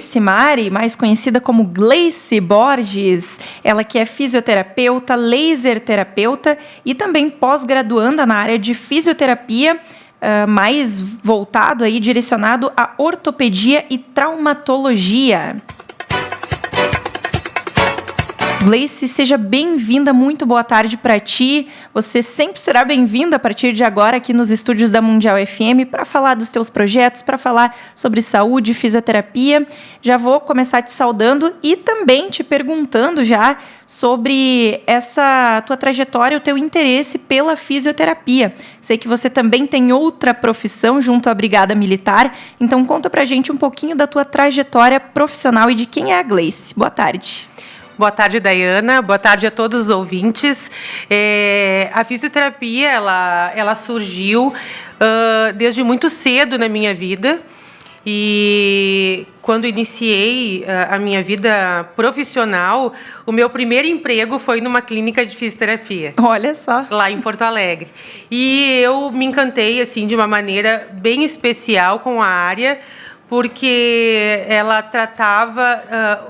Gleice Mari, mais conhecida como Gleice Borges. Ela que é fisioterapeuta, laser terapeuta e também pós-graduanda na área de fisioterapia, mais voltado aí, direcionado à ortopedia e traumatologia. Gleice, seja bem-vinda, muito boa tarde para ti. Você sempre será bem-vinda a partir de agora aqui nos estúdios da Mundial FM para falar dos teus projetos, para falar sobre saúde e fisioterapia. Já vou começar te saudando e também te perguntando já sobre essa tua trajetória, o teu interesse pela fisioterapia. Sei que você também tem outra profissão junto à Brigada Militar, então conta pra gente um pouquinho da tua trajetória profissional e de quem é a Gleice. Boa tarde. Boa tarde, Dayana. Boa tarde a todos os ouvintes. A fisioterapia, ela surgiu desde muito cedo na minha vida. E quando iniciei a minha vida profissional, o meu primeiro emprego foi numa clínica de fisioterapia. Olha só. Lá em Porto Alegre. E eu me encantei assim, de uma maneira bem especial com a área, porque ela tratava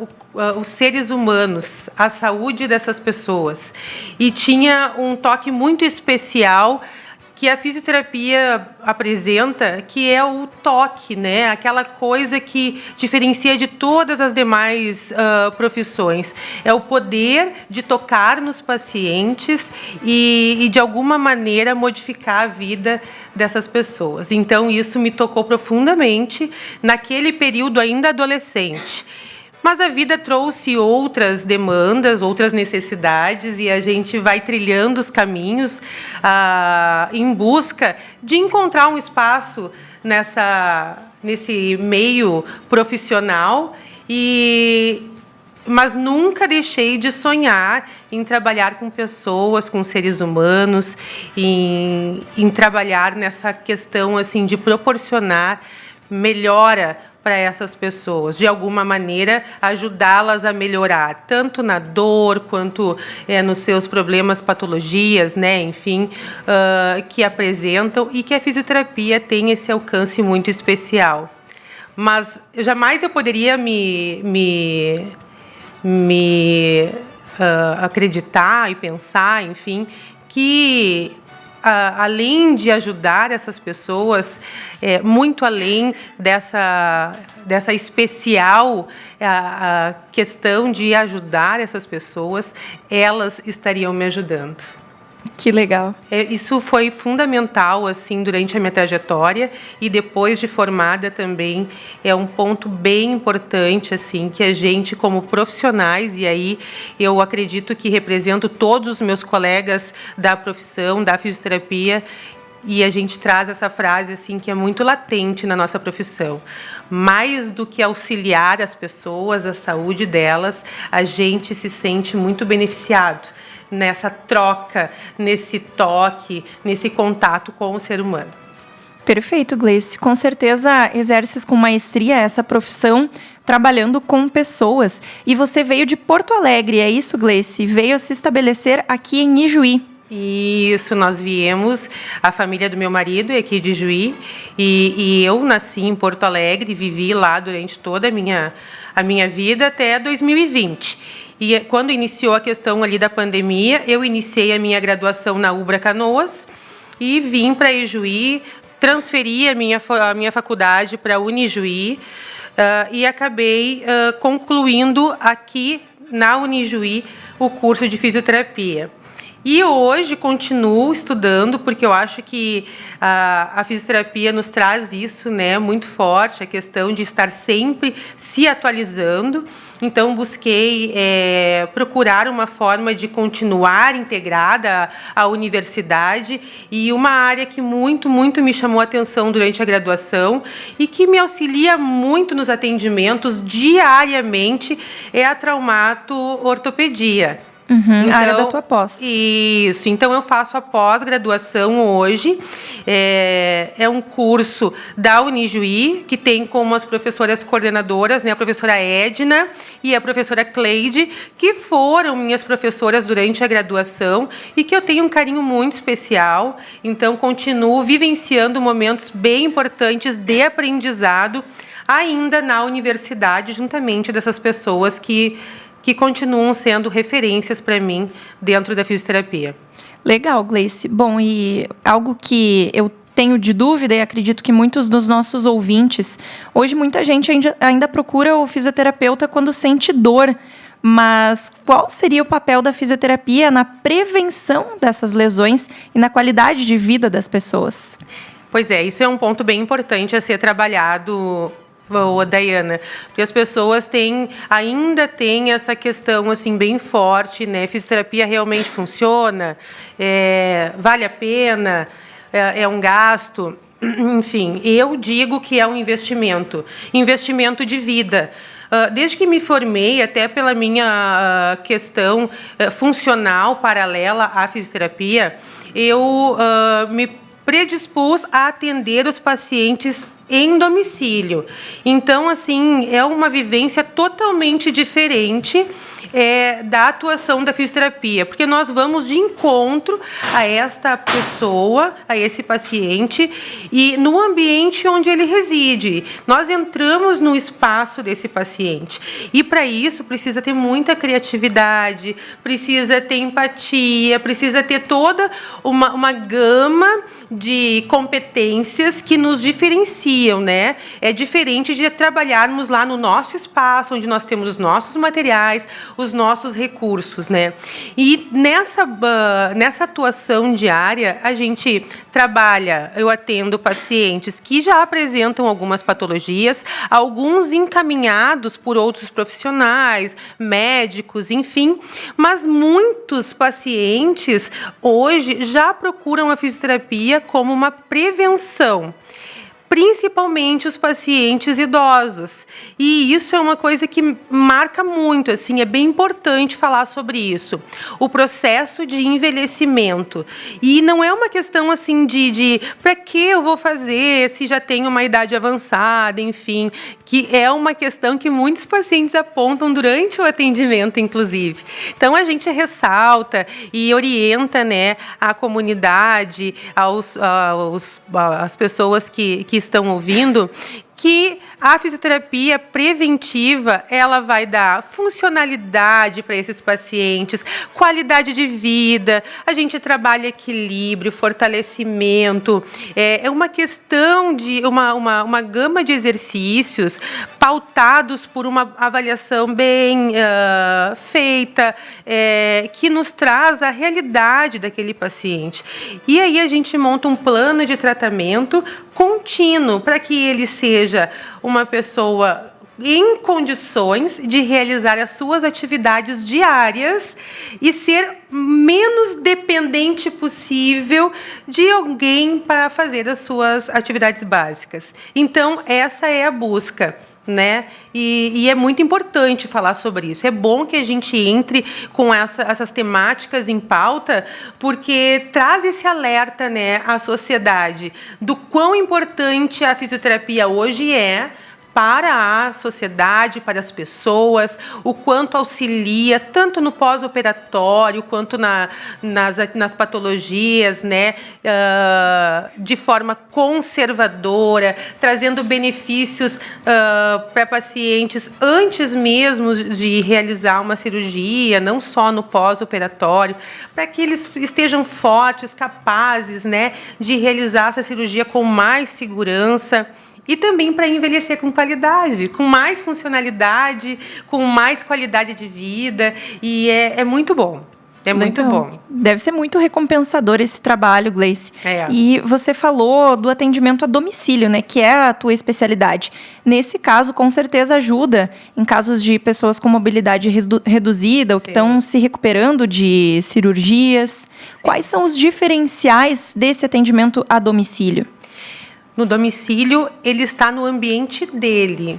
os seres humanos, a saúde dessas pessoas. E tinha um toque muito especial que a fisioterapia apresenta, que é o toque, né? Aquela coisa que diferencia de todas as demais profissões. É o poder de tocar nos pacientes e, de alguma maneira, modificar a vida dessas pessoas. Então, isso me tocou profundamente naquele período ainda adolescente. Mas a vida trouxe outras demandas, outras necessidades, e a gente vai trilhando os caminhos em busca de encontrar um espaço nesse meio profissional, mas nunca deixei de sonhar em trabalhar com pessoas, com seres humanos, em trabalhar nessa questão assim, de proporcionar melhora para essas pessoas, de alguma maneira ajudá-las a melhorar, tanto na dor quanto nos seus problemas, patologias, né, enfim, que apresentam, e que a fisioterapia tem esse alcance muito especial. Mas jamais eu poderia me acreditar e pensar, enfim, que além de ajudar essas pessoas, muito além dessa especial questão de ajudar essas pessoas, elas estariam me ajudando. Que legal. Isso foi fundamental assim durante a minha trajetória, e depois de formada também é um ponto bem importante assim, que a gente, como profissionais, e aí eu acredito que represento todos os meus colegas da profissão da fisioterapia, e a gente traz essa frase assim que é muito latente na nossa profissão: mais do que auxiliar as pessoas, a saúde delas, a gente se sente muito beneficiado nessa troca, nesse toque, nesse contato com o ser humano. Perfeito, Gleice. Com certeza exerces com maestria essa profissão, trabalhando com pessoas. E você veio de Porto Alegre, é isso, Gleice? Veio se estabelecer aqui em Ijuí. Isso, nós viemos, a família do meu marido é aqui de Ijuí, e eu nasci em Porto Alegre, vivi lá durante toda a minha vida até 2020. E quando iniciou a questão ali da pandemia, eu iniciei a minha graduação na UBRA Canoas e vim para Ijuí, transferi a minha faculdade para a Unijuí e acabei concluindo aqui na Unijuí o curso de fisioterapia. E hoje continuo estudando, porque eu acho que a fisioterapia nos traz isso, né, muito forte, a questão de estar sempre se atualizando. Então, busquei procurar uma forma de continuar integrada à universidade, e uma área que muito me chamou a atenção durante a graduação e que me auxilia muito nos atendimentos diariamente é a traumato-ortopedia. Então, a área da tua pós. Isso, então eu faço a pós-graduação hoje, é um curso da Unijuí, que tem como as professoras coordenadoras, né, a professora Edna e a professora Cleide, que foram minhas professoras durante a graduação e que eu tenho um carinho muito especial. Então, continuo vivenciando momentos bem importantes de aprendizado ainda na universidade, juntamente dessas pessoas que continuam sendo referências para mim dentro da fisioterapia. Legal, Gleice. Bom, e algo que eu tenho de dúvida, e acredito que muitos dos nossos ouvintes, hoje muita gente ainda procura o fisioterapeuta quando sente dor, mas qual seria o papel da fisioterapia na prevenção dessas lesões e na qualidade de vida das pessoas? Pois é, isso é um ponto bem importante a ser trabalhado, Dayana, porque as pessoas ainda têm essa questão assim bem forte, né? Fisioterapia realmente funciona? Vale a pena? É um gasto? Enfim, eu digo que é um investimento de vida. Desde que me formei, até pela minha questão funcional paralela à fisioterapia, eu me predispus a atender os pacientes em domicílio. Então, assim, é uma vivência totalmente diferente da atuação da fisioterapia, porque nós vamos de encontro a esta pessoa, a esse paciente, e no ambiente onde ele reside. Nós entramos no espaço desse paciente. E, para isso, precisa ter muita criatividade, precisa ter empatia, precisa ter toda uma gama de competências que nos diferenciam, né? É diferente de trabalharmos lá no nosso espaço, onde nós temos os nossos materiais, os nossos recursos, né? E nessa atuação diária, a gente trabalha, eu atendo pacientes que já apresentam algumas patologias, alguns encaminhados por outros profissionais, médicos, enfim, mas muitos pacientes hoje já procuram a fisioterapia como uma prevenção, principalmente os pacientes idosos. E isso é uma coisa que marca muito, assim, é bem importante falar sobre isso. O processo de envelhecimento. E não é uma questão assim de para que eu vou fazer se já tenho uma idade avançada, enfim, que é uma questão que muitos pacientes apontam durante o atendimento, inclusive. Então, a gente ressalta e orienta, né, a comunidade, as pessoas que estão ouvindo, que a fisioterapia preventiva, ela vai dar funcionalidade para esses pacientes, qualidade de vida, a gente trabalha equilíbrio, fortalecimento, é uma questão de uma gama de exercícios pautados por uma avaliação bem feita, que nos traz a realidade daquele paciente. E aí a gente monta um plano de tratamento contínuo para que ele seja uma pessoa em condições de realizar as suas atividades diárias e ser menos dependente possível de alguém para fazer as suas atividades básicas. Então, essa é a busca, né? E é muito importante falar sobre isso. É bom que a gente entre com essas temáticas em pauta, porque traz esse alerta, né, à sociedade do quão importante a fisioterapia hoje é para a sociedade, para as pessoas, o quanto auxilia, tanto no pós-operatório, quanto nas patologias, né, de forma conservadora, trazendo benefícios para pacientes antes mesmo de realizar uma cirurgia, não só no pós-operatório, para que eles estejam fortes, capazes, né, de realizar essa cirurgia com mais segurança. E também para envelhecer com qualidade, com mais funcionalidade, com mais qualidade de vida. E é muito bom. É muito bom. Deve ser muito recompensador esse trabalho, Gleice. E você falou do atendimento a domicílio, né, que é a tua especialidade. Nesse caso, com certeza ajuda em casos de pessoas com mobilidade reduzida ou que estão se recuperando de cirurgias. Sim. Quais são os diferenciais desse atendimento a domicílio? No domicílio, ele está no ambiente dele,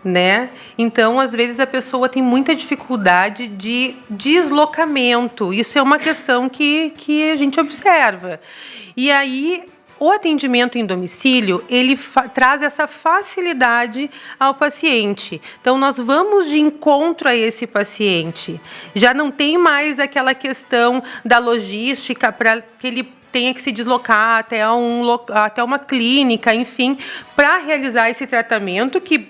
né? Então, às vezes, a pessoa tem muita dificuldade de deslocamento. Isso é uma questão que a gente observa. E aí, o atendimento em domicílio, ele traz essa facilidade ao paciente. Então, nós vamos de encontro a esse paciente. Já não tem mais aquela questão da logística para que ele tenha que se deslocar até uma clínica, enfim, para realizar esse tratamento que,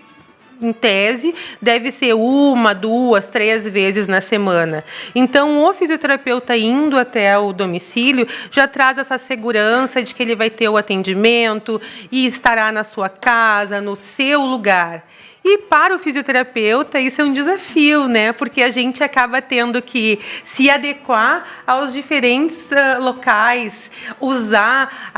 em tese, deve ser 1, 2, 3 vezes na semana. Então, o fisioterapeuta indo até o domicílio já traz essa segurança de que ele vai ter o atendimento e estará na sua casa, no seu lugar. E para o fisioterapeuta isso é um desafio, né? Porque a gente acaba tendo que se adequar aos diferentes locais, usar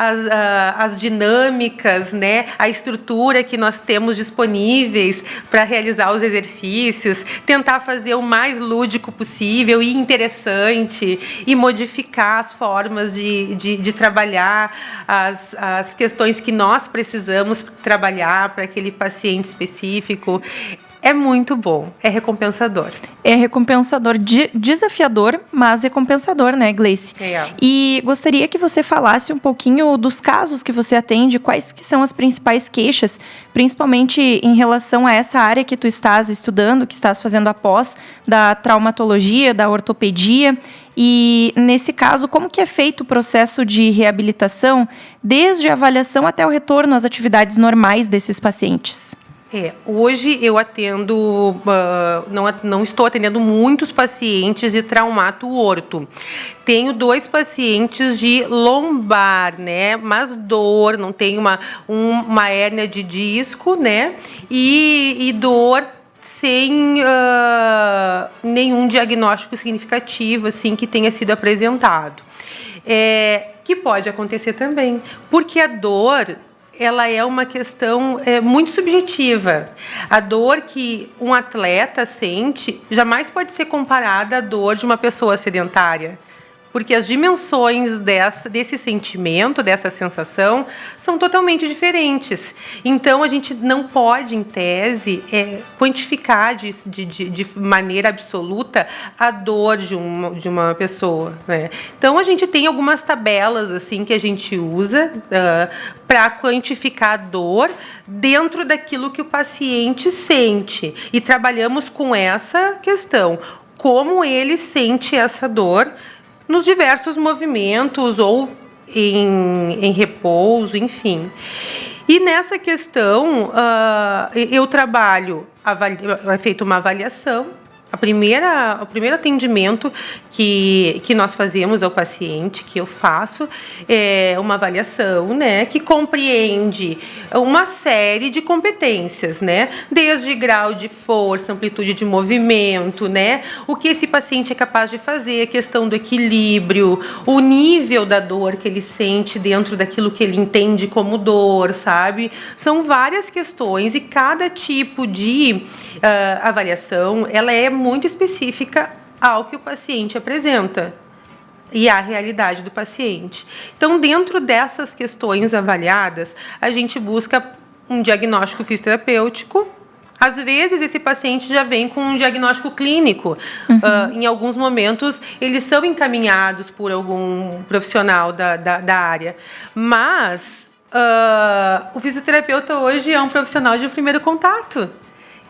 as dinâmicas, né? A estrutura que nós temos disponíveis para realizar os exercícios, tentar fazer o mais lúdico possível e interessante e modificar as formas de trabalhar as questões que nós precisamos trabalhar para aquele paciente específico. É muito bom, é recompensador. É recompensador, desafiador, mas recompensador, né, Gleice? É. E gostaria que você falasse um pouquinho dos casos que você atende, quais que são as principais queixas, principalmente em relação a essa área que tu estás estudando, que estás fazendo a pós, da traumatologia, da ortopedia. E, nesse caso, como que é feito o processo de reabilitação, desde a avaliação até o retorno às atividades normais desses pacientes? Hoje eu atendo, não estou atendendo muitos pacientes de traumato orto. Tenho 2 pacientes de lombar, né? Mas dor, não tem uma hérnia de disco, né? E dor sem nenhum diagnóstico significativo, assim, que tenha sido apresentado. Que pode acontecer também, porque a dor, ela é uma questão muito subjetiva. A dor que um atleta sente jamais pode ser comparada à dor de uma pessoa sedentária, porque as dimensões desse sentimento, dessa sensação, são totalmente diferentes. Então, a gente não pode, em tese, quantificar de maneira absoluta a dor de uma pessoa, né? Então, a gente tem algumas tabelas assim que a gente usa para quantificar a dor dentro daquilo que o paciente sente. E trabalhamos com essa questão, como ele sente essa dor nos diversos movimentos ou em repouso, enfim. E nessa questão, eu trabalho, é feita uma avaliação. O primeiro atendimento que nós fazemos ao paciente, que eu faço, é uma avaliação, né, que compreende uma série de competências, né, desde grau de força, amplitude de movimento, né, o que esse paciente é capaz de fazer, a questão do equilíbrio, o nível da dor que ele sente dentro daquilo que ele entende como dor, sabe? São várias questões e cada tipo de avaliação, ela é muito específica ao que o paciente apresenta e à realidade do paciente. Então, dentro dessas questões avaliadas, a gente busca um diagnóstico fisioterapêutico. Às vezes, esse paciente já vem com um diagnóstico clínico. Em alguns momentos, eles são encaminhados por algum profissional da área. Mas o fisioterapeuta hoje é um profissional de primeiro contato.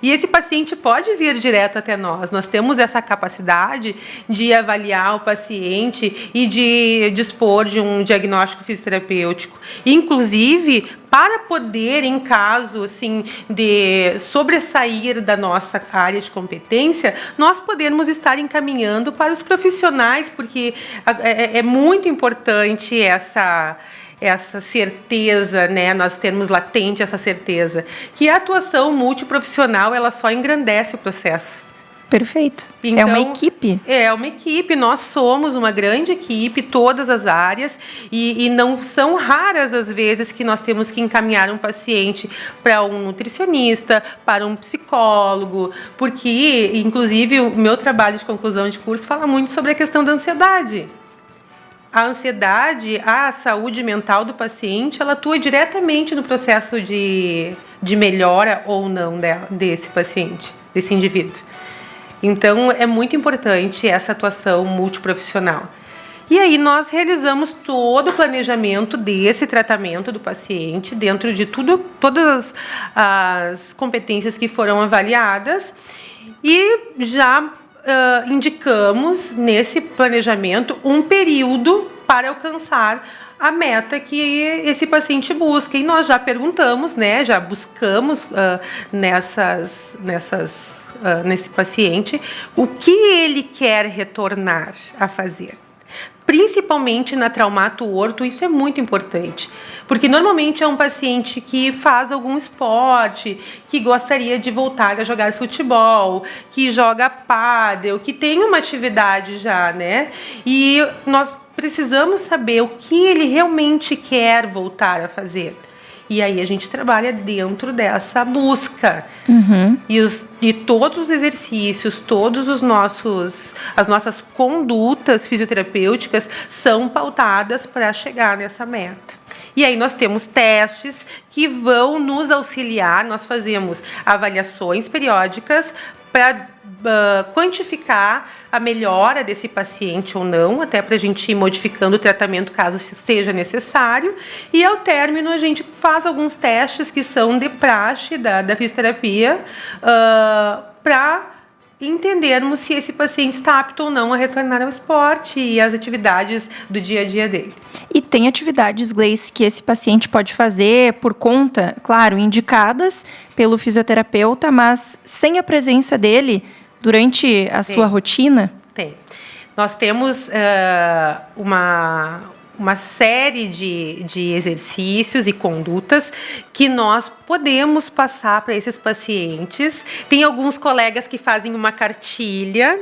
E esse paciente pode vir direto até nós. Nós temos essa capacidade de avaliar o paciente e de dispor de um diagnóstico fisioterapêutico. Inclusive, para poder, em caso assim, de sobressair da nossa área de competência, nós podemos estar encaminhando para os profissionais, porque é muito importante essa certeza, né? Nós temos latente essa certeza, que a atuação multiprofissional, ela só engrandece o processo. Perfeito. Então, é uma equipe. É uma equipe, nós somos uma grande equipe, todas as áreas, e não são raras as vezes que nós temos que encaminhar um paciente para um nutricionista, para um psicólogo, porque, inclusive, o meu trabalho de conclusão de curso fala muito sobre a questão da ansiedade. A ansiedade, a saúde mental do paciente, ela atua diretamente no processo de melhora ou não desse paciente, desse indivíduo. Então, é muito importante essa atuação multiprofissional. E aí, nós realizamos todo o planejamento desse tratamento do paciente, dentro de todas as competências que foram avaliadas, e já indicamos nesse planejamento um período para alcançar a meta que esse paciente busca. E nós já perguntamos, né, já buscamos nesse paciente o que ele quer retornar a fazer. Principalmente na traumato orto, isso é muito importante, porque normalmente é um paciente que faz algum esporte, que gostaria de voltar a jogar futebol, que joga pádel, que tem uma atividade já, né? E nós precisamos saber o que ele realmente quer voltar a fazer. E aí a gente trabalha dentro dessa busca. Uhum. E todos os exercícios, as nossas condutas fisioterapêuticas são pautadas para chegar nessa meta. E aí nós temos testes que vão nos auxiliar, nós fazemos avaliações periódicas para quantificar a melhora desse paciente ou não, até para a gente ir modificando o tratamento caso seja necessário. E ao término a gente faz alguns testes que são de praxe da fisioterapia para entendermos se esse paciente está apto ou não a retornar ao esporte e às atividades do dia a dia dele. E tem atividades, Gleice, que esse paciente pode fazer por conta, claro, indicadas pelo fisioterapeuta, mas sem a presença dele durante a sua rotina? Tem. Nós temos uma série de exercícios e condutas que nós podemos passar para esses pacientes. Tem alguns colegas que fazem uma cartilha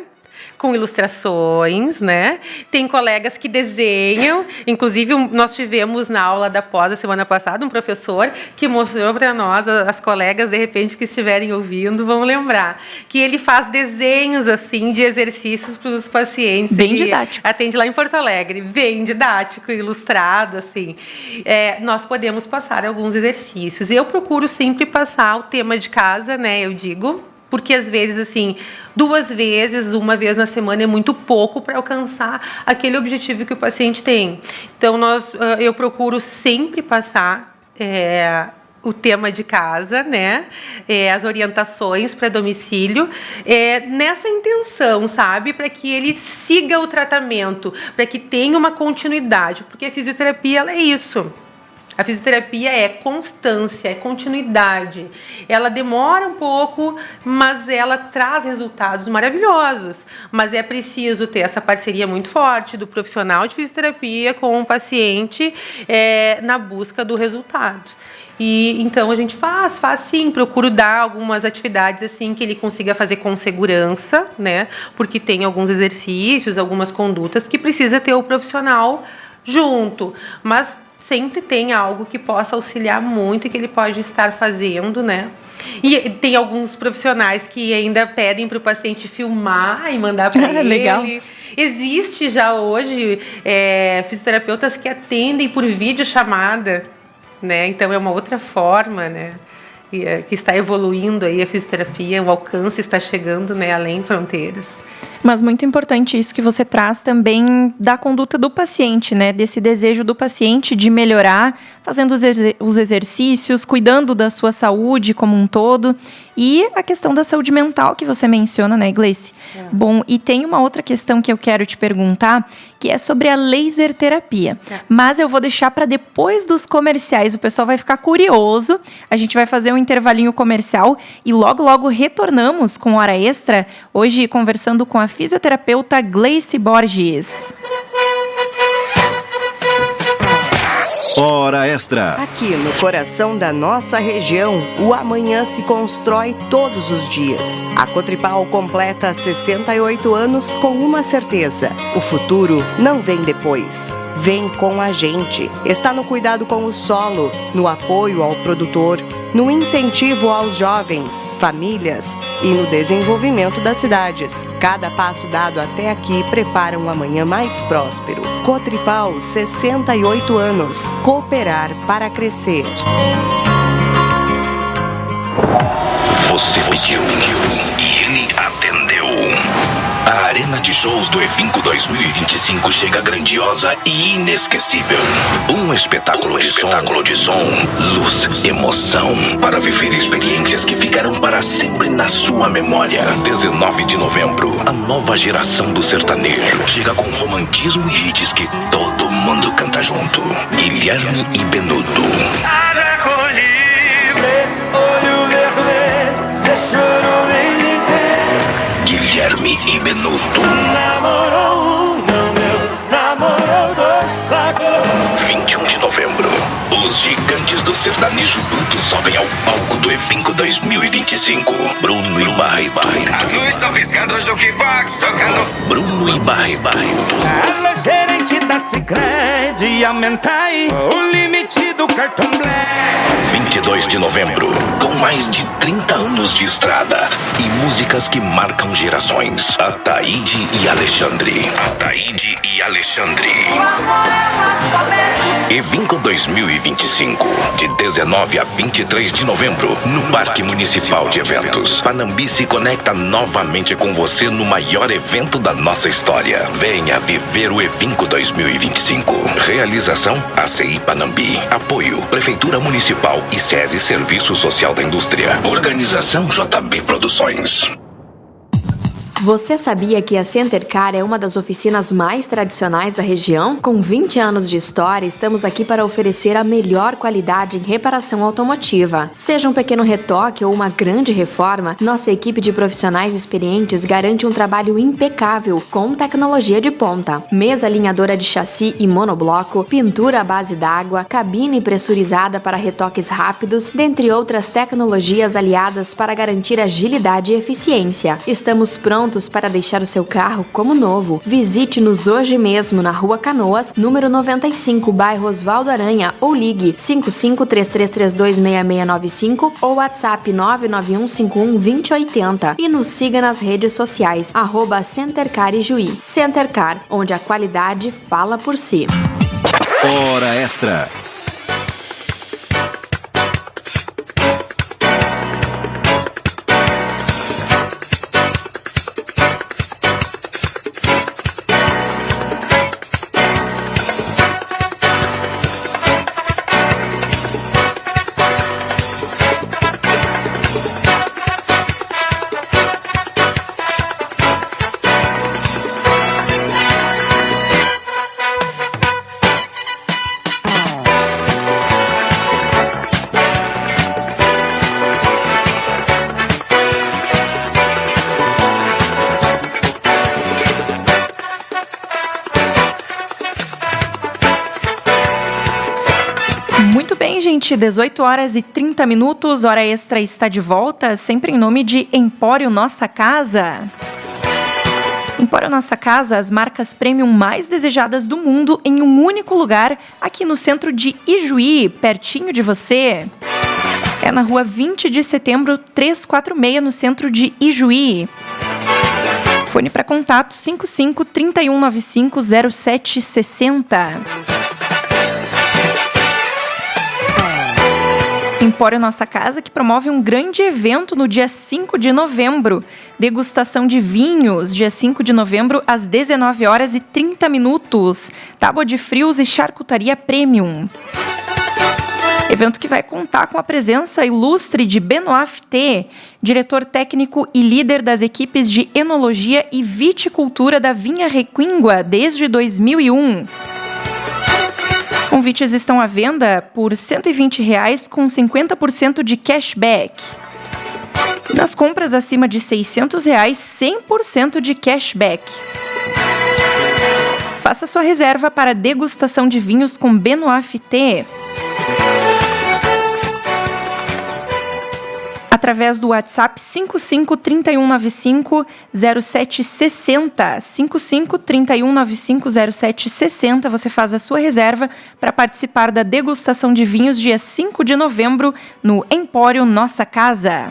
com ilustrações, né? Tem colegas que desenham. Inclusive, nós tivemos na aula da pós, a semana passada, um professor que mostrou para nós, as colegas, de repente, que estiverem ouvindo, vão lembrar, que ele faz desenhos, assim, de exercícios para os pacientes. Bem didático. Atende lá em Porto Alegre. Bem didático, ilustrado, assim. Nós podemos passar alguns exercícios. Eu procuro sempre passar o tema de casa, né? Eu digo, porque às vezes, assim, 2 vezes, 1 vez na semana é muito pouco para alcançar aquele objetivo que o paciente tem. Então, eu procuro sempre passar o tema de casa, né? As orientações para domicílio, nessa intenção, sabe? Para que ele siga o tratamento, para que tenha uma continuidade, porque a fisioterapia ela é isso. A fisioterapia é constância, é continuidade. Ela demora um pouco, mas ela traz resultados maravilhosos. Mas é preciso ter essa parceria muito forte do profissional de fisioterapia com o paciente na busca do resultado. E então a gente faz sim, procuro dar algumas atividades assim que ele consiga fazer com segurança, né? Porque tem alguns exercícios, algumas condutas que precisa ter o profissional junto, mas sempre tem algo que possa auxiliar muito e que ele pode estar fazendo, né? E tem alguns profissionais que ainda pedem para o paciente filmar e mandar para ele. Legal. Existe já hoje fisioterapeutas que atendem por videochamada, né? Então é uma outra forma, né? Que está evoluindo aí a fisioterapia, o alcance está chegando, né, além fronteiras. Mas muito importante isso que você traz também da conduta do paciente, né? Desse desejo do paciente de melhorar, fazendo os exercícios, cuidando da sua saúde como um todo. E a questão da saúde mental que você menciona, né, Gleice? Bom, e tem uma outra questão que eu quero te perguntar, que é sobre a laser terapia. Mas eu vou deixar para depois dos comerciais, o pessoal vai ficar curioso. A gente vai fazer um intervalinho comercial e logo retornamos com Hora Extra, hoje conversando com a fisioterapeuta Gleice Borges. Hora Extra. Aqui no coração da nossa região, o amanhã se constrói todos os dias. A Cotripal completa 68 anos com uma certeza: o futuro não vem depois. Vem com a gente. Está no cuidado com o solo, no apoio ao produtor, no incentivo aos jovens, famílias e no desenvolvimento das cidades. Cada passo dado até aqui prepara um amanhã mais próspero. Cotripal, 68 anos. Cooperar para crescer. Você pediu e ele atendeu. A Arena de shows do Evinco 2025 chega grandiosa e inesquecível. Um espetáculo de som, luz, emoção, para viver experiências que ficarão para sempre na sua memória. 19 de novembro, a nova geração do sertanejo chega com romantismo e hits que todo mundo canta junto. Guilherme e Benuto. Guilherme e Benuto. 21 de novembro, os gigantes do sertanejo bruto sobem ao palco do Evinco 2025. Bruno e Barreto. A luz tá piscando, o jukebox tocando. Bruno e Barreto. Alô, gerente da Sicredi, aumenta aí o limite do cartão Black. 22 de novembro, com mais de 30 anos de estrada e músicas que marcam gerações. Ataíde e Alexandre. Ataíde e Alexandre. Evinco 2025, de 19 a 23 de novembro, no Parque Municipal de Eventos. Panambi se conecta novamente com você no maior evento da nossa história. Venha viver o Evinco 2025. Realização ACI Panambi. Apoio Prefeitura Municipal e SESI Serviço Social da Indústria. Organização JB Produções. Você sabia que a Centercar é uma das oficinas mais tradicionais da região? Com 20 anos de história, estamos aqui para oferecer a melhor qualidade em reparação automotiva. Seja um pequeno retoque ou uma grande reforma, nossa equipe de profissionais experientes garante um trabalho impecável com tecnologia de ponta. Mesa alinhadora de chassi e monobloco, pintura à base d'água, cabine pressurizada para retoques rápidos, dentre outras tecnologias aliadas para garantir agilidade e eficiência. Estamos prontos para deixar o seu carro como novo. Visite-nos hoje mesmo na Rua Canoas, número 95, bairro Osvaldo Aranha, ou ligue 5533326695 ou WhatsApp 991512080 e nos siga nas redes sociais @Centercar Ijuí. Centercar, onde a qualidade fala por si. Hora Extra. Muito bem, gente, 18 horas e 30 minutos, Hora Extra está de volta, sempre em nome de Empório Nossa Casa. Empório Nossa Casa, as marcas premium mais desejadas do mundo em um único lugar, aqui no centro de Ijuí, pertinho de você. É na rua 20 de setembro, 346, no centro de Ijuí. Fone para contato 55 3195 0760. Empório Nossa Casa, que promove um grande evento no dia 5 de novembro. Degustação de vinhos, dia 5 de novembro, às 19 horas e 30 minutos. Tábua de frios e charcutaria premium. Evento que vai contar com a presença ilustre de Benoit T, diretor técnico e líder das equipes de enologia e viticultura da Vinha Requingua desde 2001. Os convites estão à venda por R$ 120,00 com 50% de cashback. Nas compras acima de R$ 600,00, 100% de cashback. Faça sua reserva para a degustação de vinhos com Benoit T. Através do WhatsApp 55 3195 0760. 55 3195 0760. Você faz a sua reserva para participar da degustação de vinhos dia 5 de novembro no Empório Nossa Casa.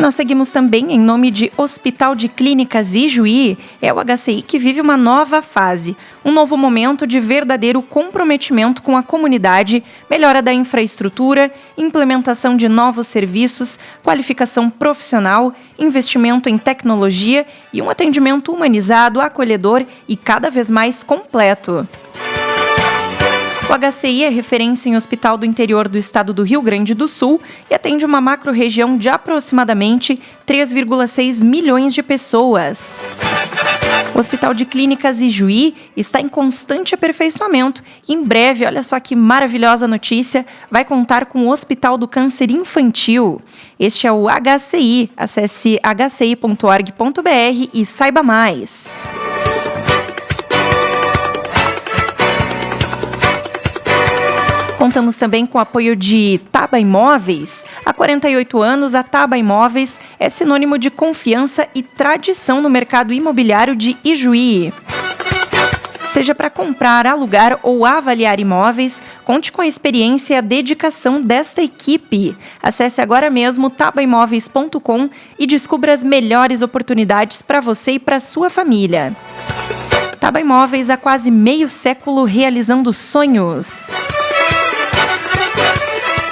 nós seguimos também em nome de Hospital de Clínicas Ijuí. É o HCI que vive uma nova fase, um novo momento de verdadeiro comprometimento com a comunidade, melhora da infraestrutura, implementação de novos serviços, qualificação profissional, investimento em tecnologia e um atendimento humanizado, acolhedor e cada vez mais completo. O HCI é referência em hospital do interior do estado do Rio Grande do Sul e atende uma macro-região de aproximadamente 3,6 milhões de pessoas. O Hospital de Clínicas Ijuí está em constante aperfeiçoamento e em breve, olha só que maravilhosa notícia, vai contar com o Hospital do Câncer Infantil. Este é o HCI. Acesse hci.org.br e saiba mais. Contamos também com o apoio de Taba Imóveis. Há 48 anos, a Taba Imóveis é sinônimo de confiança e tradição no mercado imobiliário de Ijuí. Seja para comprar, alugar ou avaliar imóveis, conte com a experiência e a dedicação desta equipe. Acesse agora mesmo tabaimóveis.com e descubra as melhores oportunidades para você e para sua família. Taba Imóveis há quase meio século realizando sonhos.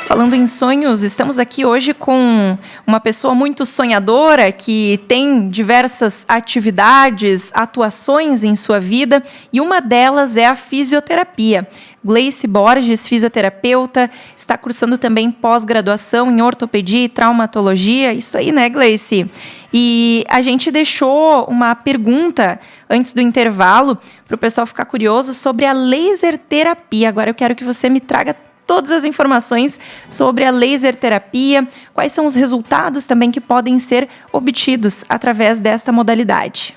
Falando em sonhos, estamos aqui hoje com uma pessoa muito sonhadora que tem diversas atividades, atuações em sua vida e uma delas é a fisioterapia. Gleice Borges, fisioterapeuta, está cursando também pós-graduação em ortopedia e traumatologia. Isso aí, né, Gleice? E a gente deixou uma pergunta antes do intervalo para o pessoal ficar curioso sobre a laser terapia. Agora eu quero que você me traga todas as informações sobre a laser terapia, quais são os resultados também que podem ser obtidos através desta modalidade.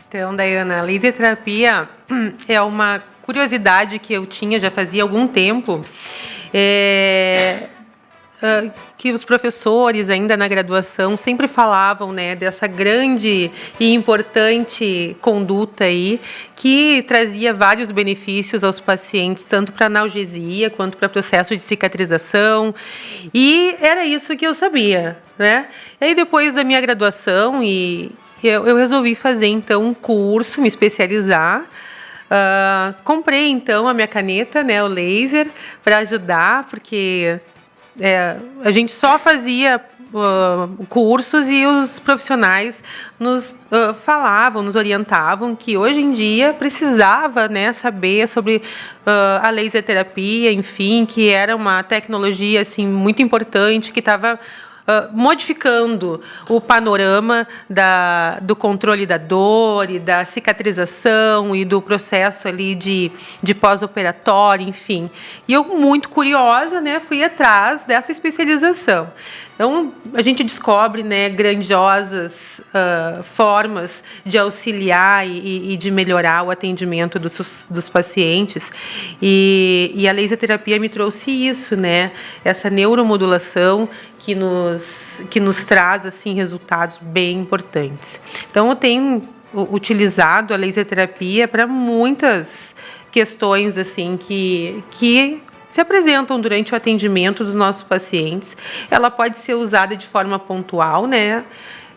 Então, Dayana, a laser terapia é uma curiosidade que eu tinha, já fazia algum tempo, que os professores ainda na graduação sempre falavam, né, dessa grande e importante conduta aí, que trazia vários benefícios aos pacientes, tanto para analgesia quanto para processo de cicatrização, e era isso que eu sabia, né? E aí depois da minha graduação, eu resolvi fazer então um curso, me especializar. Comprei então a minha caneta, né, o laser, para ajudar, porque a gente só fazia cursos e os profissionais nos falavam, nos orientavam que hoje em dia precisava, né, saber sobre a laser terapia, enfim, que era uma tecnologia assim, muito importante, que estava modificando o panorama do controle da dor e da cicatrização e do processo ali de pós-operatório, enfim. E eu, muito curiosa, né, fui atrás dessa especialização. Então, a gente descobre, né, grandiosas formas de auxiliar e de melhorar o atendimento dos pacientes. E a laser terapia me trouxe isso, né, essa neuromodulação que nos traz assim, resultados bem importantes. Então, eu tenho utilizado a laser terapia para muitas questões assim, que se apresentam durante o atendimento dos nossos pacientes. Ela pode ser usada de forma pontual, né,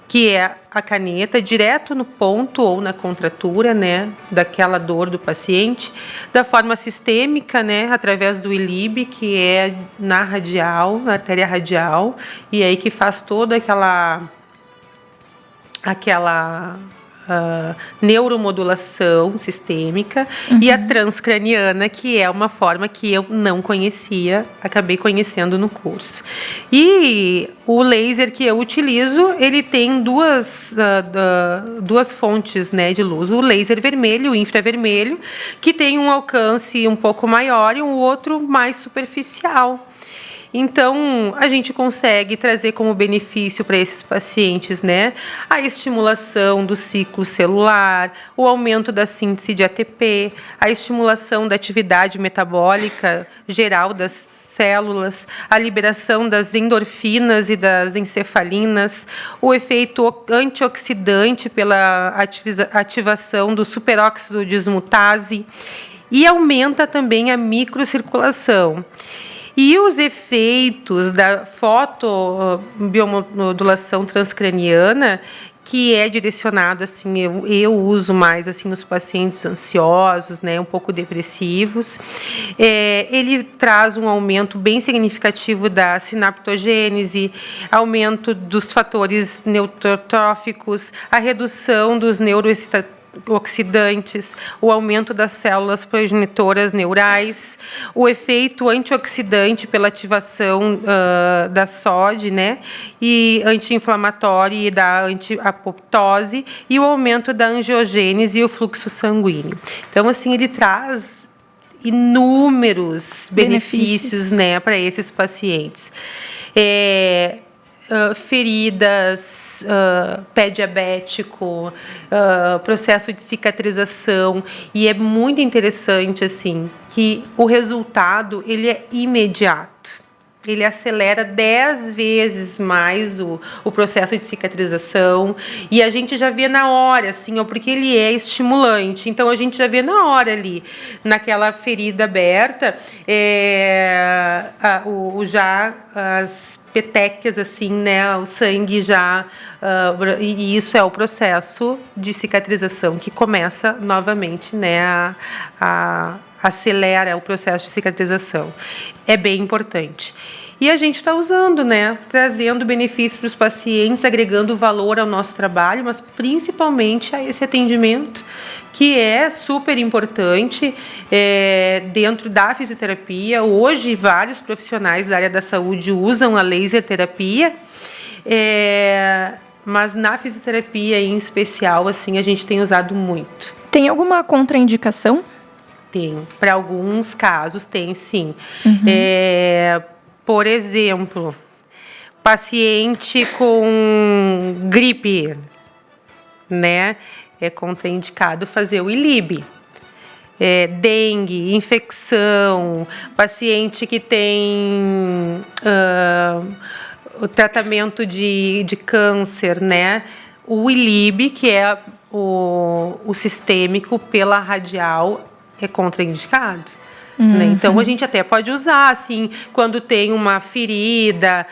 que é a caneta direto no ponto ou na contratura, né, daquela dor do paciente, da forma sistêmica, né, através do ILIB, que é na radial, na artéria radial, e aí que faz toda aquela neuromodulação sistêmica, e a transcraniana, que é uma forma que eu não conhecia, acabei conhecendo no curso. E o laser que eu utilizo, ele tem duas fontes, né, de luz. O laser vermelho e o infravermelho, que tem um alcance um pouco maior e um outro mais superficial. Então, a gente consegue trazer como benefício para esses pacientes, né, a estimulação do ciclo celular, o aumento da síntese de ATP, a estimulação da atividade metabólica geral das células, a liberação das endorfinas e das encefalinas, o efeito antioxidante pela ativação do superóxido de dismutase, e aumenta também a microcirculação. E os efeitos da fotobiomodulação transcraniana, que é direcionado, assim, eu uso mais, assim, nos pacientes ansiosos, né, um pouco depressivos. Ele traz um aumento bem significativo da sinaptogênese, aumento dos fatores neurotróficos, a redução dos neuroexcitante, o aumento das células progenitoras neurais, o efeito antioxidante pela ativação da SOD, né, e anti-inflamatório e da anti-apoptose, e o aumento da angiogênese e o fluxo sanguíneo. Então, assim, ele traz inúmeros benefícios, né, para esses pacientes. Feridas, pé diabético, processo de cicatrização, e é muito interessante, assim, que o resultado ele é imediato. Ele acelera 10 vezes mais o processo de cicatrização, e a gente já vê na hora, assim, porque ele é estimulante. Então, a gente já vê na hora ali, naquela ferida aberta, já as petequias, assim, né, o sangue já... e isso é o processo de cicatrização que começa novamente, né, acelera o processo de cicatrização. É bem importante. E a gente está usando, né, trazendo benefícios para os pacientes, agregando valor ao nosso trabalho, mas principalmente a esse atendimento, que é super importante dentro da fisioterapia. Hoje, vários profissionais da área da saúde usam a laser terapia, mas na fisioterapia em especial, assim, a gente tem usado muito. Tem alguma contraindicação? Tem. Para alguns casos, tem sim. Por exemplo, paciente com gripe, né? É contraindicado fazer o ILIB. Dengue, infecção, paciente que tem o tratamento de câncer, né? O ILIB, que é o sistêmico pela radial, é contraindicado. Né? Então, a gente até pode usar, assim, quando tem uma ferida,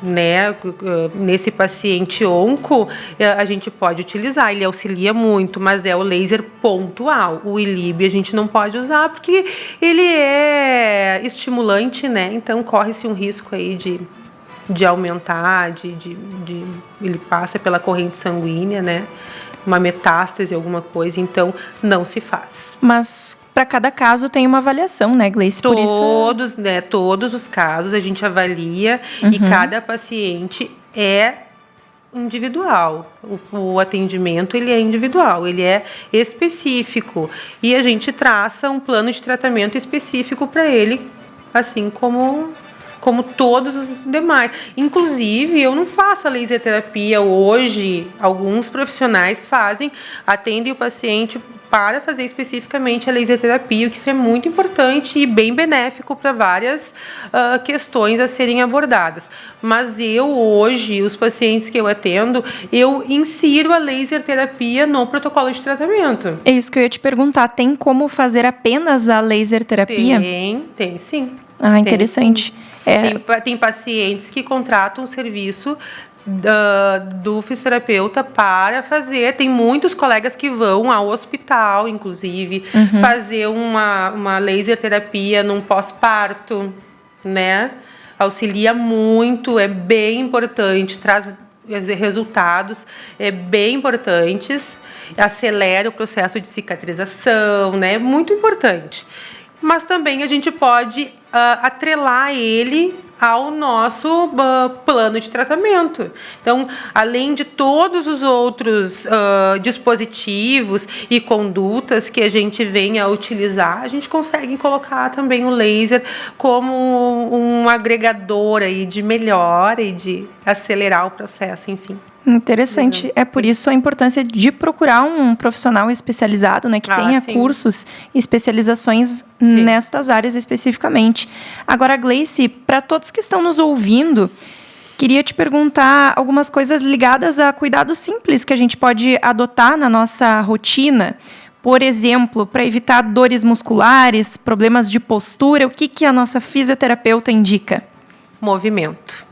né, nesse paciente onco, a gente pode utilizar, ele auxilia muito, mas é o laser pontual. O ILIB a gente não pode usar porque ele é estimulante, né? Então corre-se um risco aí de aumentar, ele passa pela corrente sanguínea, né? Uma metástase, alguma coisa, então não se faz. Mas para cada caso tem uma avaliação, né, Gleice? Todos, né, todos os casos a gente avalia e cada paciente é individual. O atendimento ele é individual, ele é específico e a gente traça um plano de tratamento específico para ele, assim como todos os demais. Inclusive, eu não faço a laser terapia hoje. Alguns profissionais atendem o paciente para fazer especificamente a laser terapia, que isso é muito importante e bem benéfico para várias questões a serem abordadas. Mas hoje, os pacientes que eu atendo, eu insiro a laser terapia no protocolo de tratamento. É isso que eu ia te perguntar. Tem como fazer apenas a laser terapia? Tem sim. Ah, interessante. Tem pacientes que contratam um serviço do fisioterapeuta para fazer. Tem muitos colegas que vão ao hospital, inclusive, fazer uma laser terapia num pós-parto, né? Auxilia muito, é bem importante, traz resultados bem importantes, acelera o processo de cicatrização, né? É muito importante. Mas também a gente pode atrelar ele ao nosso plano de tratamento. Então, além de todos os outros dispositivos e condutas que a gente venha a utilizar, a gente consegue colocar também o laser como um agregador aí de melhora e de acelerar o processo, enfim. Interessante. É por isso a importância de procurar um profissional especializado, né, que tenha cursos e especializações nestas áreas especificamente. Agora, Gleice, para todos que estão nos ouvindo, queria te perguntar algumas coisas ligadas a cuidados simples que a gente pode adotar na nossa rotina Por exemplo, para evitar dores musculares, problemas de postura, o que a nossa fisioterapeuta indica? Movimento.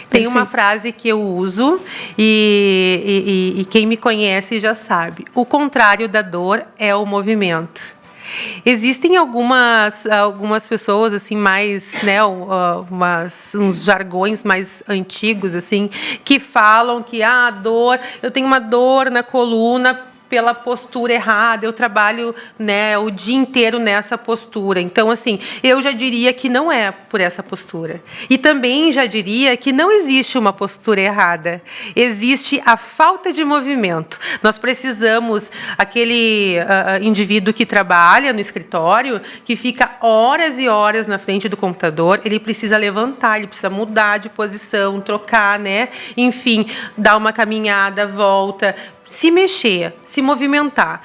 Tem uma frase que eu uso e quem me conhece já sabe. O contrário da dor é o movimento. Existem algumas pessoas assim mais, né, uns jargões mais antigos assim que falam que eu tenho uma dor na coluna pela postura errada, eu trabalho, né, o dia inteiro nessa postura. Então, assim, eu já diria que não é por essa postura. E também já diria que não existe uma postura errada. Existe a falta de movimento. Nós precisamos, aquele indivíduo que trabalha no escritório, que fica horas e horas na frente do computador, ele precisa levantar, ele precisa mudar de posição, trocar, né? Enfim, dar uma caminhada, volta, se mexer, se movimentar.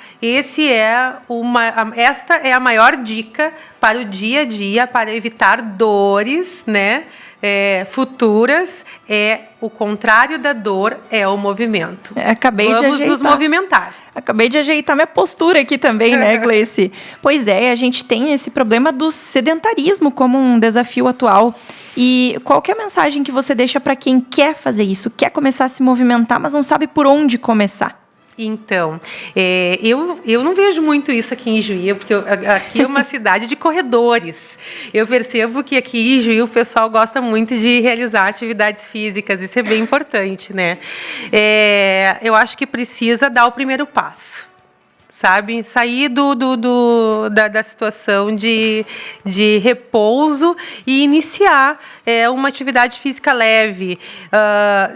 Esta é a maior dica para o dia a dia, para evitar dores, né, futuras. O contrário da dor é o movimento. Vamos nos movimentar. Acabei de ajeitar minha postura aqui também, né, Gleice? Pois é, a gente tem esse problema do sedentarismo como um desafio atual. E qual que é a mensagem que você deixa para quem quer fazer isso, quer começar a se movimentar, mas não sabe por onde começar? Então, eu não vejo muito isso aqui em Juí, porque aqui é uma cidade de corredores. Eu percebo que aqui em Juí o pessoal gosta muito de realizar atividades físicas, isso é bem importante, né? Eu acho que precisa dar o primeiro passo. Sabe, sair da situação de repouso e iniciar uma atividade física leve.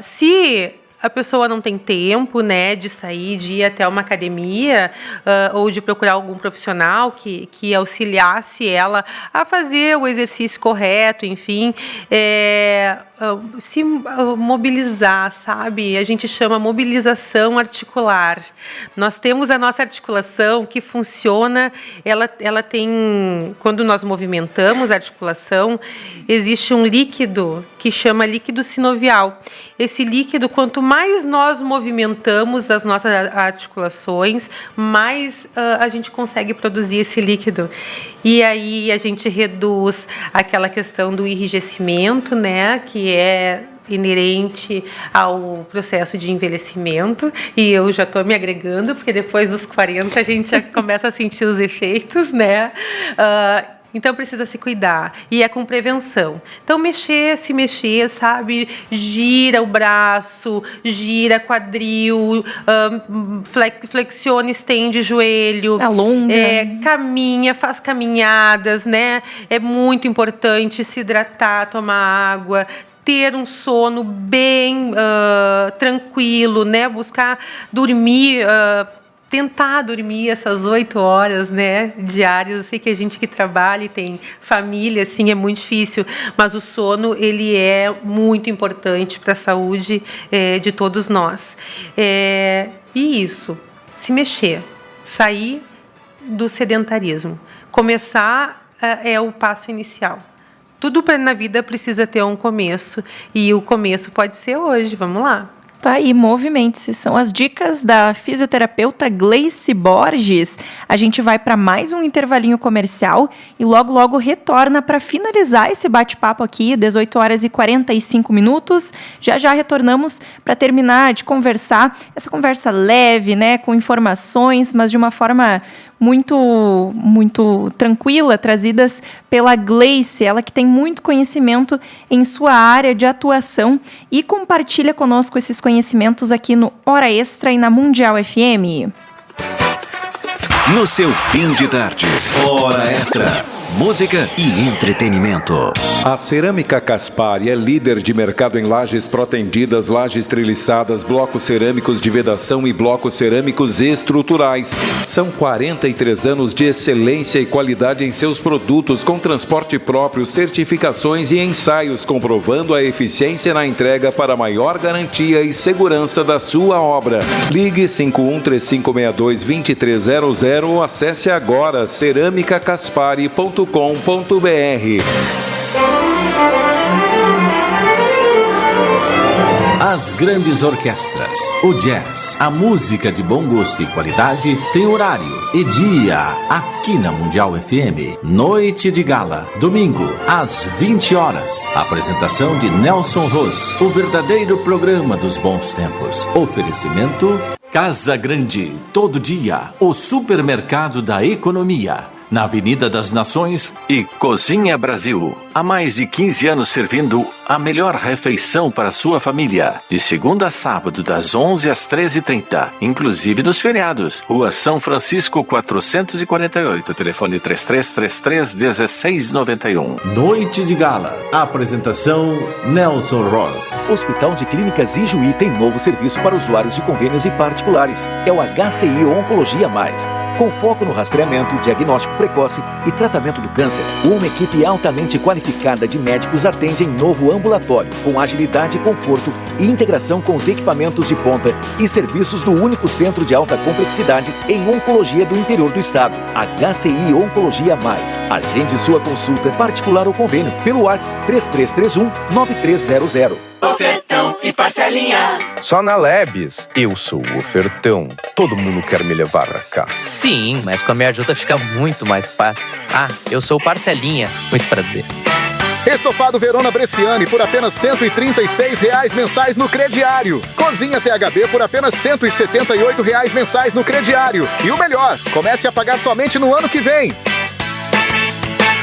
Se a pessoa não tem tempo, né, de sair, de ir até uma academia ou de procurar algum profissional que auxiliasse ela a fazer o exercício correto, enfim, se mobilizar, sabe? A gente chama mobilização articular. Nós temos a nossa articulação que funciona, ela tem, quando nós movimentamos a articulação, existe um líquido que chama líquido sinovial. Esse líquido, quanto mais nós movimentamos as nossas articulações, mais a gente consegue produzir esse líquido. E aí a gente reduz aquela questão do enrijecimento, né, que é inerente ao processo de envelhecimento, e eu já estou me agregando, porque depois dos 40 a gente já começa a sentir os efeitos, né? Então, precisa se cuidar. E é com prevenção. Então, se mexer, sabe? Gira o braço, gira quadril, flexiona, estende joelho. Alonga. Caminha, faz caminhadas, né? É muito importante se hidratar, tomar água, ter um sono bem tranquilo, né? Buscar dormir, tentar dormir essas 8 horas, né, diárias. Eu sei que a gente que trabalha e tem família, assim, é muito difícil, mas o sono, ele é muito importante para a saúde de todos nós. E isso, se mexer, sair do sedentarismo. Começar é o passo inicial. Tudo na vida precisa ter um começo, e o começo pode ser hoje. Vamos lá. Tá aí, movimente-se. São as dicas da fisioterapeuta Gleice Borges. A gente vai para mais um intervalinho comercial e logo retorna para finalizar esse bate-papo aqui, 18 horas e 45 minutos. Já retornamos para terminar de conversar, essa conversa leve, né, com informações, mas de uma forma muito, muito tranquila, trazidas pela Gleice, ela que tem muito conhecimento em sua área de atuação e compartilha conosco esses conhecimentos aqui no Hora Extra e na Mundial FM. No seu fim de tarde, Hora Extra. Música e entretenimento. A Cerâmica Caspari é líder de mercado em lajes protendidas, lajes treliçadas, blocos cerâmicos de vedação e blocos cerâmicos estruturais. São 43 anos de excelência e qualidade em seus produtos, com transporte próprio, certificações e ensaios, comprovando a eficiência na entrega para maior garantia e segurança da sua obra. Ligue 513562-2300 ou acesse agora ceramicacaspari.com.br. as grandes orquestras, o jazz, a música de bom gosto e qualidade tem horário e dia aqui na Mundial FM. Noite de Gala, domingo, às 20 horas. Apresentação de Nelson Rose, o verdadeiro programa dos bons tempos. Oferecimento Casa Grande, todo dia, o supermercado da economia. Na Avenida das Nações e Cozinha Brasil. Há mais de 15 anos servindo a melhor refeição para a sua família. De segunda a sábado, das 11 às 13h30, inclusive nos feriados. Rua São Francisco 448, telefone 3333-1691. Noite de Gala. Apresentação Nelson Ross. Hospital de Clínicas Ijuí tem novo serviço para usuários de convênios e particulares. É o HCI Oncologia Mais. Com foco no rastreamento, diagnóstico precoce e tratamento do câncer, uma equipe altamente qualificada de médicos atende em novo ambulatório, com agilidade, conforto e integração com os equipamentos de ponta e serviços do único centro de alta complexidade em oncologia do interior do estado. HCI Oncologia Mais. Agende sua consulta particular ou convênio pelo WhatsApp 3331-9300. Ofertão e parcelinha. Só na Lebes, eu sou o ofertão. Todo mundo quer me levar a casa. Sim, mas com a minha ajuda fica muito mais fácil. Eu sou o Parcelinha. Muito prazer. Estofado Verona Bresciani por apenas R$ 136 mensais no crediário. Cozinha THB por apenas R$ 178 mensais no crediário. E o melhor, comece a pagar somente no ano que vem.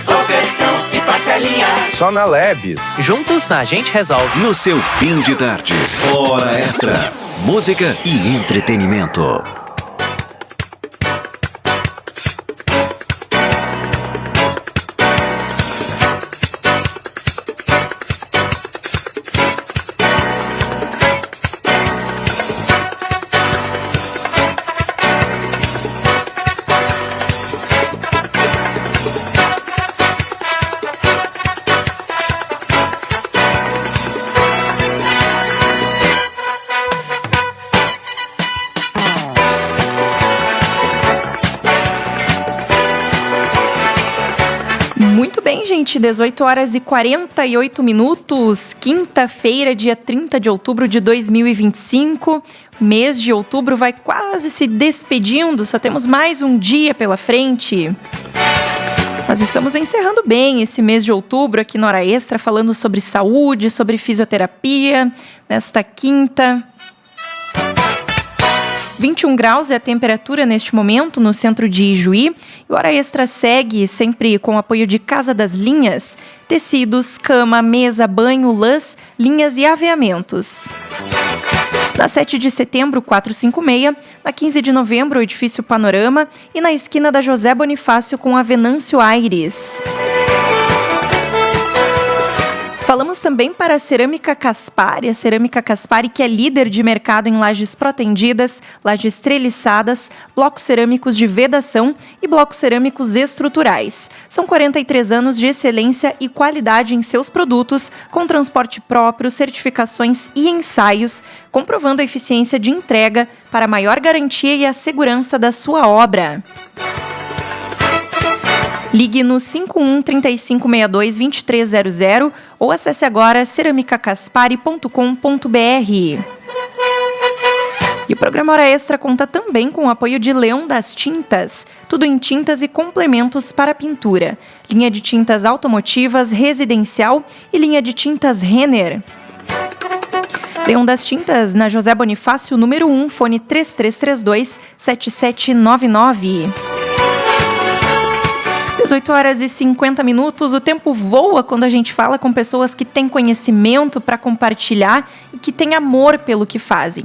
Ofertão e parcelinha. Só na Lebes. Juntos a gente resolve. No seu fim de tarde, Hora Extra. Música e entretenimento. Muito bem, gente, 18 horas e 48 minutos, quinta-feira, dia 30 de outubro de 2025. Mês de outubro vai quase se despedindo, só temos mais um dia pela frente. Nós estamos encerrando bem esse mês de outubro aqui na Hora Extra, falando sobre saúde, sobre fisioterapia, nesta quinta. 21 graus é a temperatura neste momento no centro de Ijuí. E Hora Extra segue sempre com o apoio de Casa das Linhas, tecidos, cama, mesa, banho, lãs, linhas e aviamentos. Na 7 de setembro, 456, na 15 de novembro, o edifício Panorama e na esquina da José Bonifácio com a Venâncio Aires. Falamos também para a Cerâmica Caspari, que é líder de mercado em lajes protendidas, lajes treliçadas, blocos cerâmicos de vedação e blocos cerâmicos estruturais. São 43 anos de excelência e qualidade em seus produtos, com transporte próprio, certificações e ensaios, comprovando a eficiência de entrega para maior garantia e a segurança da sua obra. Ligue no 51-3562-2300 ou acesse agora ceramicacaspari.com.br. E o programa Hora Extra conta também com o apoio de Leão das Tintas, tudo em tintas e complementos para pintura. Linha de tintas automotivas, residencial e linha de tintas Renner. Leão das Tintas, na José Bonifácio, número 1, fone 3332-7799. 18 horas e 50 minutos, o tempo voa quando a gente fala com pessoas que têm conhecimento para compartilhar e que têm amor pelo que fazem.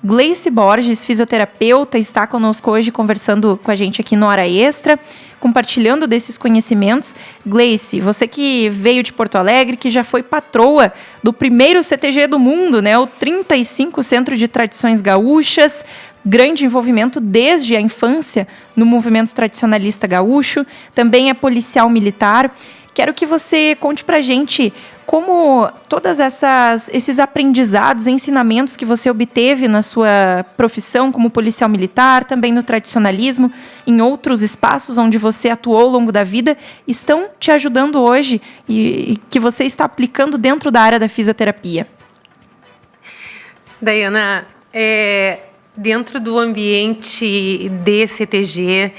Gleice Borges, fisioterapeuta, está conosco hoje conversando com a gente aqui no Hora Extra, compartilhando desses conhecimentos. Gleice, você que veio de Porto Alegre, que já foi patroa do primeiro CTG do mundo, né? O 35 Centro de Tradições Gaúchas, grande envolvimento desde a infância no movimento tradicionalista gaúcho, também é policial militar. Quero que você conte pra gente como todos esses aprendizados, ensinamentos que você obteve na sua profissão como policial militar, também no tradicionalismo, em outros espaços onde você atuou ao longo da vida, estão te ajudando hoje e que você está aplicando dentro da área da fisioterapia. Dayana, dentro do ambiente de CTG,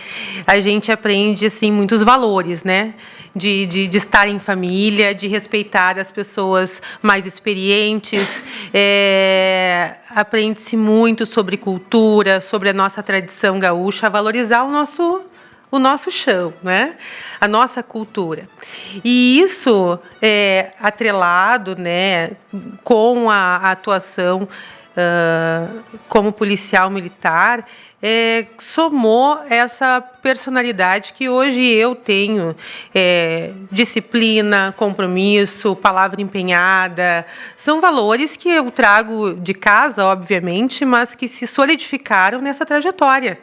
a gente aprende assim, muitos valores, né? De estar em família, de respeitar as pessoas mais experientes. Aprende-se muito sobre cultura, sobre a nossa tradição gaúcha, valorizar o nosso chão, né? A nossa cultura. E isso atrelado, né, com a atuação como policial militar, somou essa personalidade que hoje eu tenho, disciplina, compromisso, palavra empenhada. São valores que eu trago de casa, obviamente, mas que se solidificaram nessa trajetória.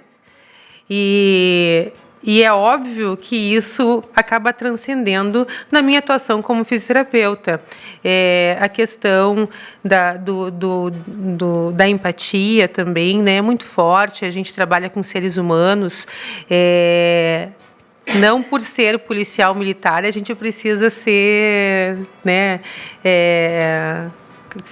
E é óbvio que isso acaba transcendendo na minha atuação como fisioterapeuta. A questão da empatia também, né, é muito forte. A gente trabalha com seres humanos. Não por ser policial militar, a gente precisa ser, né,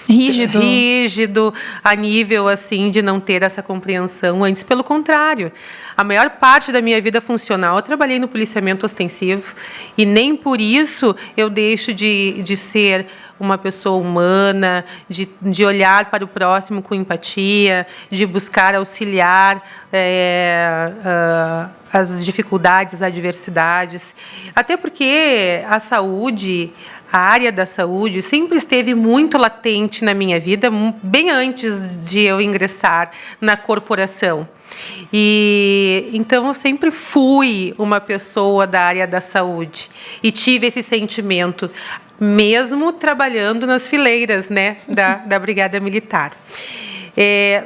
rígido a nível assim de não ter essa compreensão. Antes, pelo contrário, a maior parte da minha vida funcional eu trabalhei no policiamento ostensivo e nem por isso eu deixo de ser uma pessoa humana, de olhar para o próximo com empatia, de buscar auxiliar as dificuldades, as adversidades. Até porque a saúde, a área da saúde sempre esteve muito latente na minha vida, bem antes de eu ingressar na corporação. E então eu sempre fui uma pessoa da área da saúde e tive esse sentimento, mesmo trabalhando nas fileiras, né, da Brigada Militar.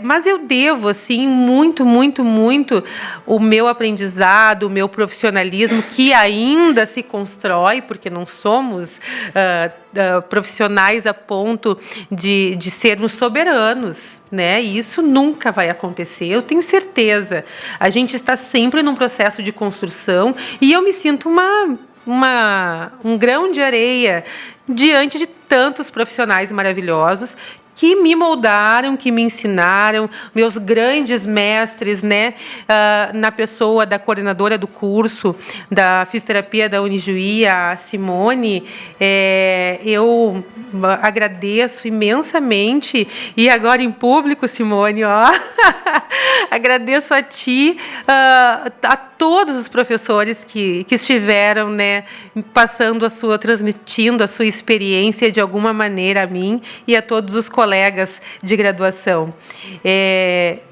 Mas eu devo, assim, muito o meu aprendizado, o meu profissionalismo, que ainda se constrói, porque não somos profissionais a ponto de sermos soberanos, né? E isso nunca vai acontecer, eu tenho certeza. A gente está sempre num processo de construção e eu me sinto um grão de areia diante de tantos profissionais maravilhosos que me moldaram, que me ensinaram, meus grandes mestres, né, na pessoa da coordenadora do curso da fisioterapia da Unijuí, a Simone. Eu agradeço imensamente, e agora em público, Simone, agradeço a ti, a todos os professores que estiveram, né, transmitindo a sua experiência de alguma maneira a mim e a todos os colegas de graduação.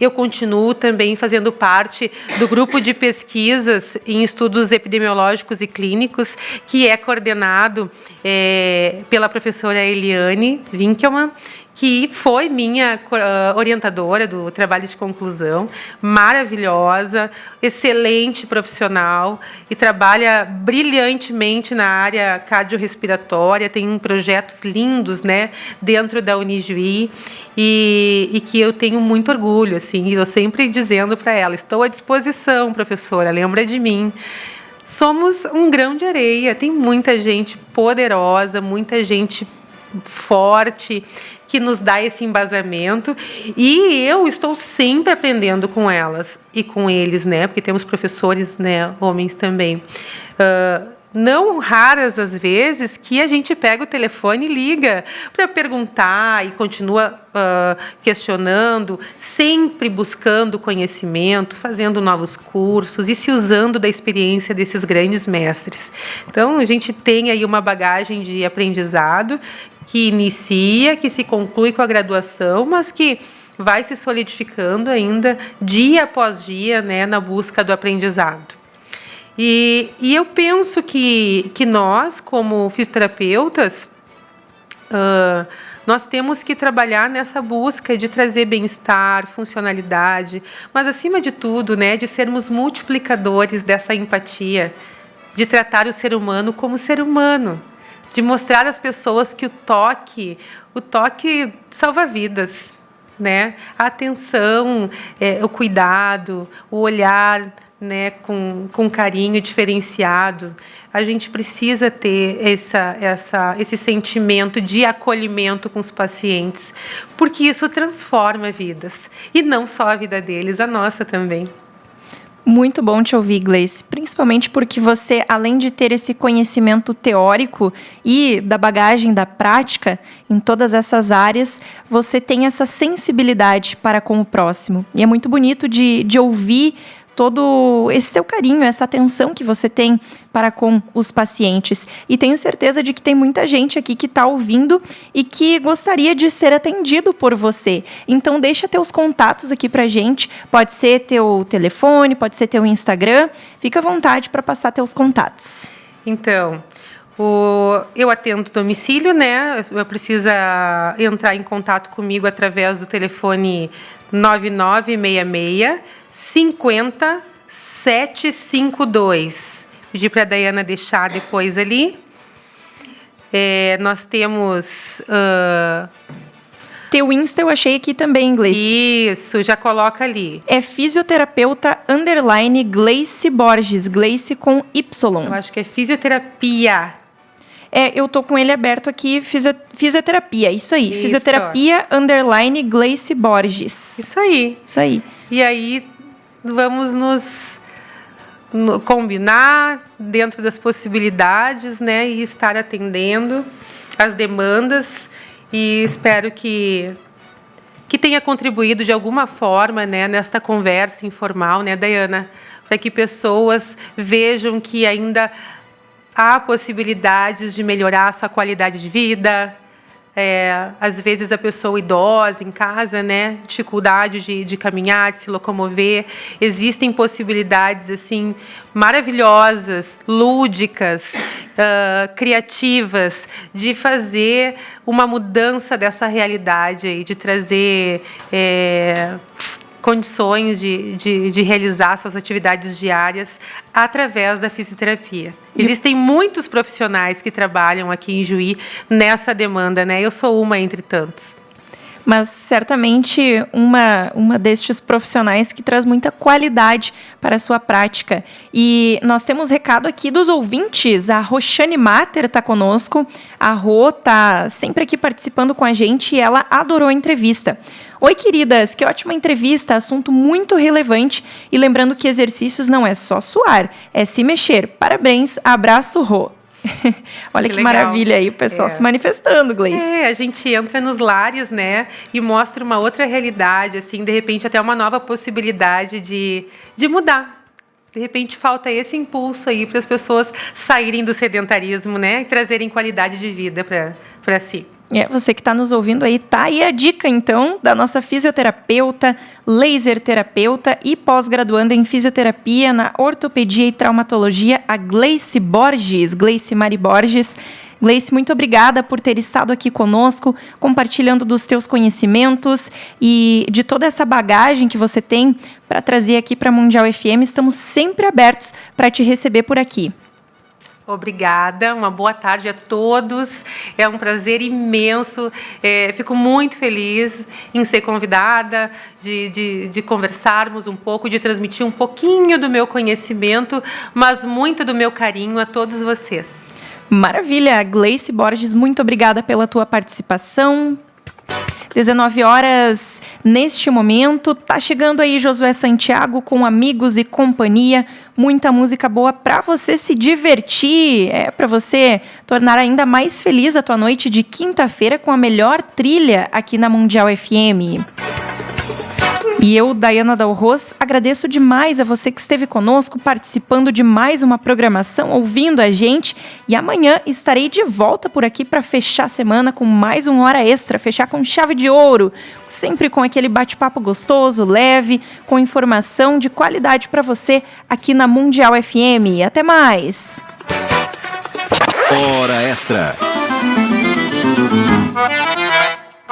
Eu continuo também fazendo parte do grupo de pesquisas em estudos epidemiológicos e clínicos, que é coordenado pela professora Eliane Winkelmann, que foi minha orientadora do trabalho de conclusão, maravilhosa, excelente profissional e trabalha brilhantemente na área cardiorrespiratória, tem projetos lindos, né, dentro da Unijuí e que eu tenho muito orgulho, assim, eu sempre dizendo para ela, estou à disposição, professora, lembra de mim. Somos um grão de areia, tem muita gente poderosa, muita gente forte, que nos dá esse embasamento, e eu estou sempre aprendendo com elas e com eles, né? Porque temos professores, né, homens também. Não raras as vezes que a gente pega o telefone e liga para perguntar e continua questionando, sempre buscando conhecimento, fazendo novos cursos e se usando da experiência desses grandes mestres. Então, a gente tem aí uma bagagem de aprendizado que inicia, que se conclui com a graduação, mas que vai se solidificando ainda dia após dia, né, na busca do aprendizado. E eu penso que nós, como fisioterapeutas, nós temos que trabalhar nessa busca de trazer bem-estar, funcionalidade, mas, acima de tudo, né, de sermos multiplicadores dessa empatia, de tratar o ser humano como ser humano, de mostrar às pessoas que o toque salva vidas, né? A atenção, o cuidado, o olhar né, com carinho diferenciado. A gente precisa ter esse sentimento de acolhimento com os pacientes, porque isso transforma vidas. E não só a vida deles, a nossa também. Muito bom te ouvir, Gleice, principalmente porque você, além de ter esse conhecimento teórico e da bagagem da prática em todas essas áreas, você tem essa sensibilidade para com o próximo. E é muito bonito de ouvir todo esse teu carinho, essa atenção que você tem para com os pacientes. E tenho certeza de que tem muita gente aqui que está ouvindo e que gostaria de ser atendido por você. Então, deixa teus contatos aqui para a gente. Pode ser teu telefone, pode ser teu Instagram. Fica à vontade para passar teus contatos. Então, eu atendo domicílio, né? Precisa entrar em contato comigo através do telefone 9966 50752. Pedi para a Dayana deixar depois ali. Nós temos... Teu Insta eu achei aqui também, Gleice. Isso, já coloca ali. É fisioterapeuta _ Gleice Borges. Gleice com Y. Eu acho que é fisioterapia. Eu tô com ele aberto aqui, fisioterapia, isso aí. Isso. Fisioterapia _ Gleice Borges. Isso aí. Isso aí. E aí, vamos combinar dentro das possibilidades, né? E estar atendendo as demandas. E espero que tenha contribuído de alguma forma, né, nesta conversa informal, né, Dayana? Para que pessoas vejam que ainda há possibilidades de melhorar a sua qualidade de vida. Às vezes a pessoa idosa em casa, né, dificuldade de caminhar, de se locomover. Existem possibilidades assim maravilhosas, lúdicas, criativas, de fazer uma mudança dessa realidade aí, de trazer condições de realizar suas atividades diárias através da fisioterapia. Existem muitos profissionais que trabalham aqui em Juí nessa demanda, né? Eu sou uma entre tantos. Mas certamente uma destes profissionais que traz muita qualidade para a sua prática. E nós temos recado aqui dos ouvintes. A Roxane Mater está conosco. A Rô está sempre aqui participando com a gente e ela adorou a entrevista. Oi, queridas, que ótima entrevista, assunto muito relevante. E lembrando que exercícios não é só suar, é se mexer. Parabéns, abraço, Rô. Olha que maravilha aí, o pessoal se manifestando, Gleice. A gente entra nos lares, né, e mostra uma outra realidade, assim, de repente até uma nova possibilidade de mudar. De repente falta esse impulso aí para as pessoas saírem do sedentarismo, né, e trazerem qualidade de vida para si. Você que está nos ouvindo aí, tá aí a dica, então, da nossa fisioterapeuta, laser terapeuta e pós-graduanda em fisioterapia na ortopedia e traumatologia, a Gleice Borges, Gleice Mari Borges. Gleice, muito obrigada por ter estado aqui conosco, compartilhando dos teus conhecimentos e de toda essa bagagem que você tem para trazer aqui para a Mundial FM. Estamos sempre abertos para te receber por aqui. Obrigada, uma boa tarde a todos. É um prazer imenso. Fico muito feliz em ser convidada, de conversarmos um pouco, de transmitir um pouquinho do meu conhecimento, mas muito do meu carinho a todos vocês. Maravilha, Gleice Borges, muito obrigada pela tua participação. 19 horas neste momento, tá chegando aí Josué Santiago com Amigos e Companhia, muita música boa para você se divertir, para você tornar ainda mais feliz a tua noite de quinta-feira com a melhor trilha aqui na Mundial FM. E eu, Dayana Dalros, agradeço demais a você que esteve conosco, participando de mais uma programação, ouvindo a gente. E amanhã estarei de volta por aqui para fechar a semana com mais uma hora extra, fechar com chave de ouro, sempre com aquele bate-papo gostoso, leve, com informação de qualidade para você aqui na Mundial FM. Até mais! Hora Extra.